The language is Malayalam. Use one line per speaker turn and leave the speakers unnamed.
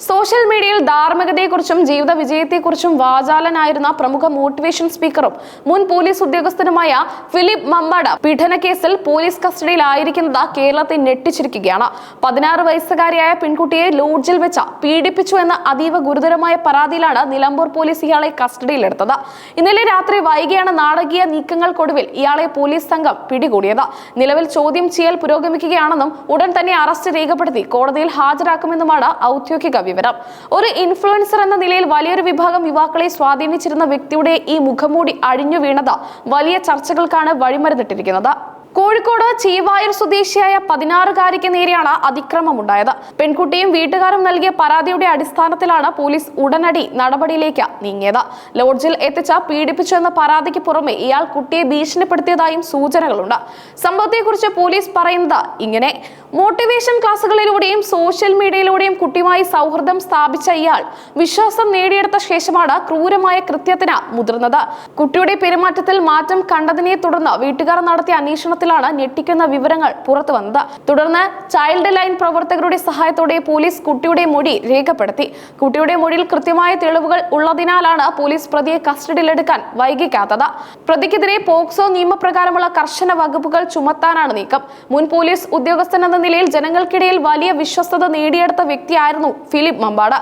സോഷ്യൽ മീഡിയയിൽ ധാർമ്മികതയെക്കുറിച്ചും ജീവിത വിജയത്തെക്കുറിച്ചും വാചാലനായിരുന്ന പ്രമുഖ മോട്ടിവേഷൻ സ്പീക്കറും മുൻ പോലീസ് ഉദ്യോഗസ്ഥനുമായ ഫിലിപ്പ് മമ്പാട് പീഡനക്കേസിൽ പോലീസ് കസ്റ്റഡിയിലായിരിക്കുന്നത് കേരളത്തെ ഞെട്ടിച്ചിരിക്കുകയാണ്. 16 വയസ്സുകാരിയായ പെൺകുട്ടിയെ ലോഡ്ജിൽ വെച്ച് പീഡിപ്പിച്ചു എന്ന അതീവ ഗുരുതരമായ പരാതിയിലാണ് നിലമ്പൂർ പോലീസ് ഇയാളെ കസ്റ്റഡിയിലെടുത്തത്. ഇന്നലെ രാത്രി വൈകിയാണ് നാടകീയ നീക്കങ്ങൾക്കൊടുവിൽ ഇയാളെ പോലീസ് സംഘം പിടികൂടിയത്. നിലവിൽ ചോദ്യം ചെയ്യൽ പുരോഗമിക്കുകയാണെന്നും ഉടൻ തന്നെ അറസ്റ്റ് രേഖപ്പെടുത്തി കോടതിയിൽ ഹാജരാക്കുമെന്നുമാണ് ഔദ്യോഗിക വിവരം. ഒരു ഇൻഫ്ലുവൻസർ എന്ന നിലയിൽ വലിയൊരു വിഭാഗം യുവാക്കളെ സ്വാധീനിച്ചിരുന്ന വ്യക്തിയുടെ ഈ മുഖംമൂടി അഴിഞ്ഞു വീണത് വലിയ ചർച്ചകൾക്കാണ് വഴിമരുന്നിട്ടിരിക്കുന്നത്. കോഴിക്കോട് ചീവായൂർ സ്വദേശിയായ 16-കാരിക്ക് നേരെയാണ് അതിക്രമമുണ്ടായത്. പെൺകുട്ടിയും വീട്ടുകാരും നൽകിയ പരാതിയുടെ അടിസ്ഥാനത്തിലാണ് പോലീസ് ഉടനടി നടപടിയിലേക്ക് നീങ്ങിയത്. ലോഡ്ജിൽ എത്തിച്ച പീഡിപ്പിച്ചു എന്ന പരാതിക്ക് പുറമെ ഇയാൾ കുട്ടിയെ ഭീഷണിപ്പെടുത്തിയതായും സൂചനകളുണ്ട്. സംഭവത്തെക്കുറിച്ച് പോലീസ് പറയുന്നത് ഇങ്ങനെ: മോട്ടിവേഷൻ ക്ലാസുകളിലൂടെയും സോഷ്യൽ മീഡിയയിലൂടെയും കുട്ടിയുമായി സൗഹൃദം സ്ഥാപിച്ച ഇയാൾ വിശ്വാസം നേടിയെടുത്ത ശേഷമാണ് ക്രൂരമായ കൃത്യത്തിന് മുതിർന്നത്. കുട്ടിയുടെ പെരുമാറ്റത്തിൽ മാറ്റം കണ്ടതിനെ തുടർന്ന് വീട്ടുകാർ നടത്തിയ അന്വേഷണത്തിലാണ് ഞെട്ടിക്കുന്ന വിവരങ്ങൾ പുറത്തു വന്നത്. തുടർന്ന് ചൈൽഡ് ലൈൻ പ്രവർത്തകരുടെ സഹായത്തോടെ പോലീസ് കുട്ടിയുടെ മൊഴി രേഖപ്പെടുത്തി. കുട്ടിയുടെ മൊഴിയിൽ കൃത്യമായ തെളിവുകൾ ഉള്ളതിനാലാണ് പോലീസ് പ്രതിയെ കസ്റ്റഡിയിലെടുക്കാൻ വൈകിക്കാത്തത്. പ്രതിക്കെതിരെ പോക്സോ നിയമപ്രകാരമുള്ള കർശന വകുപ്പുകൾ ചുമത്താനാണ് നീക്കം. മുൻ പോലീസ് ഉദ്യോഗസ്ഥൻ എന്ന നിലയിൽ ജനങ്ങൾക്കിടയിൽ വലിയ വിശ്വസ്തത നേടിയെടുത്ത വ്യക്തിയായിരുന്നു ഫിലിപ്പ് മമ്പാട്.